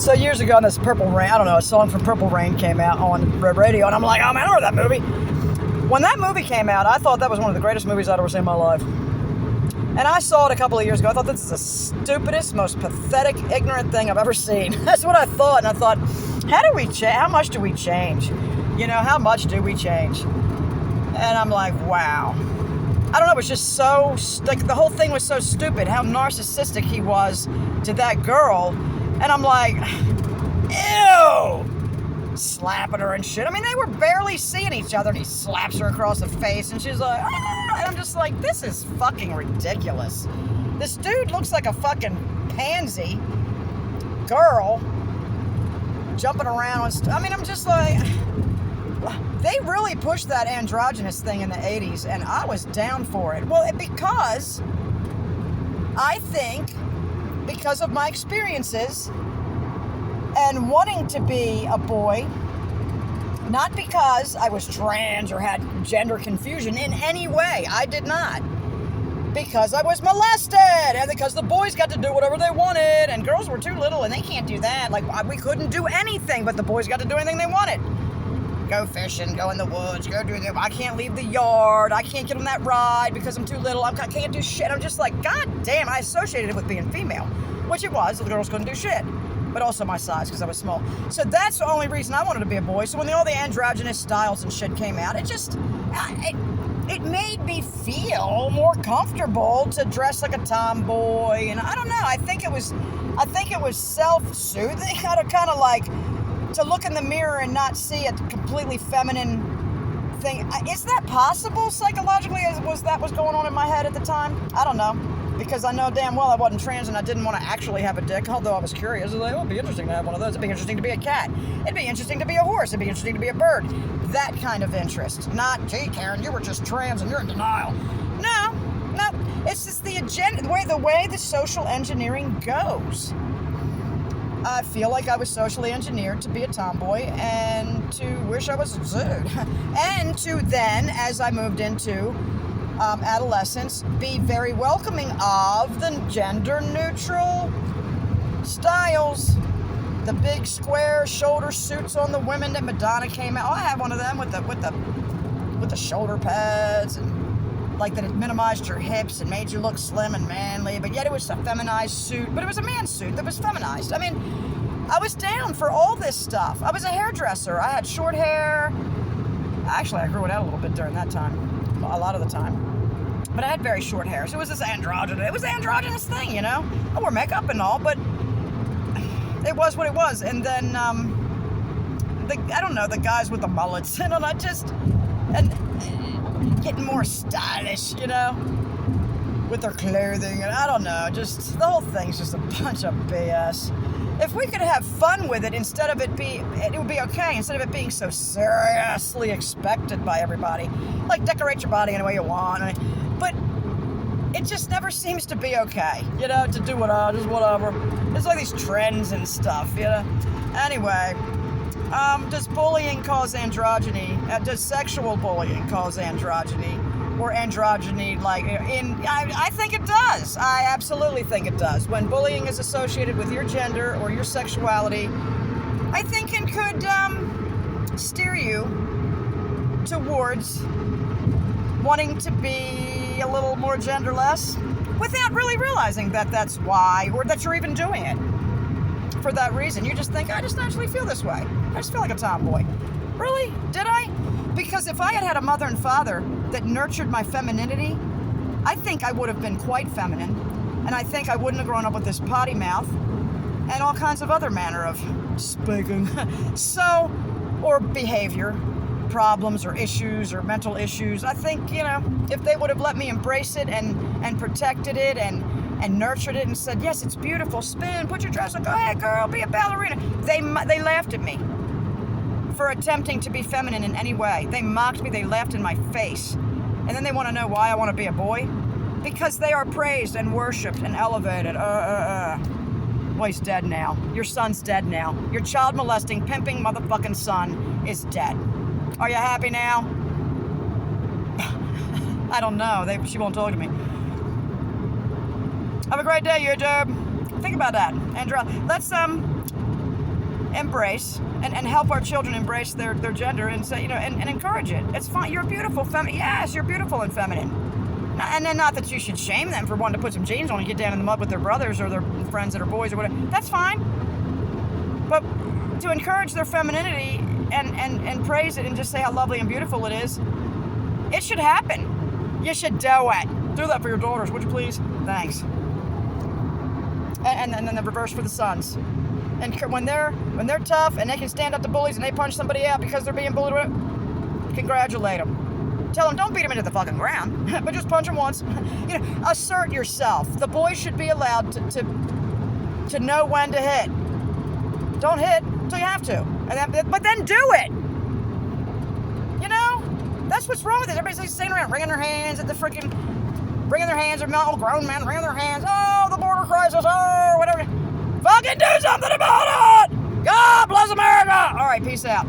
So years ago, this Purple Rain, I don't know, a song from Purple Rain came out on radio, and I'm like, oh man, I remember that movie. When that movie came out, I thought that was one of the greatest movies I'd ever seen in my life. And I saw it a couple of years ago. I thought this is the stupidest, most pathetic, ignorant thing I've ever seen. That's what I thought. And I thought, how much do we change? You know, how much do we change? And I'm like, wow. I don't know, it was just so, like, the whole thing was so stupid, how narcissistic he was to that girl. And I'm like, ew! Slapping her and shit. I mean, they were barely seeing each other, and he slaps her across the face, and she's like, ah! And I'm just like, this is fucking ridiculous. This dude looks like a fucking pansy girl jumping around. I mean, I'm just like, they really pushed that androgynous thing in the 80s, and I was down for it. Well, because I think, because of my experiences and wanting to be a boy, not because I was trans or had gender confusion in any way. I did not. Because I was molested, and because the boys got to do whatever they wanted, and girls were too little, and they can't do that. Like, we couldn't do anything, but the boys got to do anything they wanted. Go fishing, go in the woods, go do that. I can't leave the yard. I can't get on that ride because I'm too little. I can't do shit. I'm just like, God damn, I associated it with being female, which it was. The girls couldn't do shit. But also my size, because I was small. So that's the only reason I wanted to be a boy. So when all the androgynous styles and shit came out, it made me feel more comfortable to dress like a tomboy. And I don't know, I think it was self-soothing, kind of like to look in the mirror and not see a completely feminine thing. Is that possible psychologically? Was that what's going on in my head at the time? I don't know. Because I know damn well I wasn't trans and I didn't want to actually have a dick, although I was curious. I was like, oh, it'd be interesting to have one of those. It'd be interesting to be a cat. It'd be interesting to be a horse. It'd be interesting to be a bird. That kind of interest. Not, gee, Karen, you were just trans and you're in denial. No. It's just the agenda, the way the social engineering goes. I feel like I was socially engineered to be a tomboy and to wish I was a dude. And to then, as I moved into adolescence, be very welcoming of the gender-neutral styles. The big square shoulder suits on the women that Madonna came out. Oh, I had one of them with the shoulder pads, and like that it minimized your hips and made you look slim and manly, but yet it was a feminized suit, but it was a man's suit that was feminized. I mean, I was down for all this stuff. I was a hairdresser. I had short hair. Actually, I grew it out a little bit during that time, a lot of the time. But I had very short hair, so it was this androgynous. It was the androgynous thing, you know. I wore makeup and all, but it was what it was. And then I don't know, the guys with the mullets, and getting more stylish, you know, with their clothing, and I don't know, just the whole thing's just a bunch of BS. If we could have fun with it instead of it would be okay, instead of it being so seriously expected by everybody. Like, decorate your body any way you want. But it just never seems to be okay, you know, to do just whatever. There's like these trends and stuff, you know. Anyway, does bullying cause androgyny? Does sexual bullying cause androgyny? Or androgyny, I think it does. I absolutely think it does. When bullying is associated with your gender or your sexuality, I think it could steer you towards wanting to be a little more genderless without really realizing that that's why, or that you're even doing it for that reason. You just think, I just naturally feel this way. I just feel like a tomboy. Really? Did I? Because if I had had a mother and father that nurtured my femininity, I think I would have been quite feminine, and I think I wouldn't have grown up with this potty mouth and all kinds of other manner of speaking. Or behavior problems or issues or mental issues. I think, you know, if they would have let me embrace it and protected it and nurtured it and said, yes, it's beautiful, spin, put your dress on, go ahead, girl, be a ballerina. They laughed at me for attempting to be feminine in any way. They mocked me, they laughed in my face. And then they want to know why I want to be a boy? Because they are praised and worshipped and elevated. Well, he's dead now. Your son's dead now. Your child molesting, pimping motherfucking son is dead. Are you happy now? I don't know. She won't talk to me. Have a great day, YouTube. Think about that. Andra, let's embrace and help our children embrace their gender and say, and encourage it. It's fine. You're beautiful, feminine. Yes, you're beautiful and feminine. And then not that you should shame them for wanting to put some jeans on and get down in the mud with their brothers or their friends that are boys or whatever. That's fine. But to encourage their femininity and praise it and just say how lovely and beautiful it is, it should happen. You should do it. Do that for your daughters, would you please? Thanks. And then the reverse for the sons. And when they're tough and they can stand up to bullies and they punch somebody out because they're being bullied, congratulate them. Tell them don't beat them into the fucking ground, but just punch them once. Assert yourself. The boys should be allowed to know when to hit. Don't hit until you have to, but then do it. That's what's wrong with it. Everybody's sitting around wringing their hands at the freaking, wringing their hands. They're all grown men wringing their hands. Oh, the border crisis. Oh, whatever. Fucking do something about it. God bless America. All right, peace out.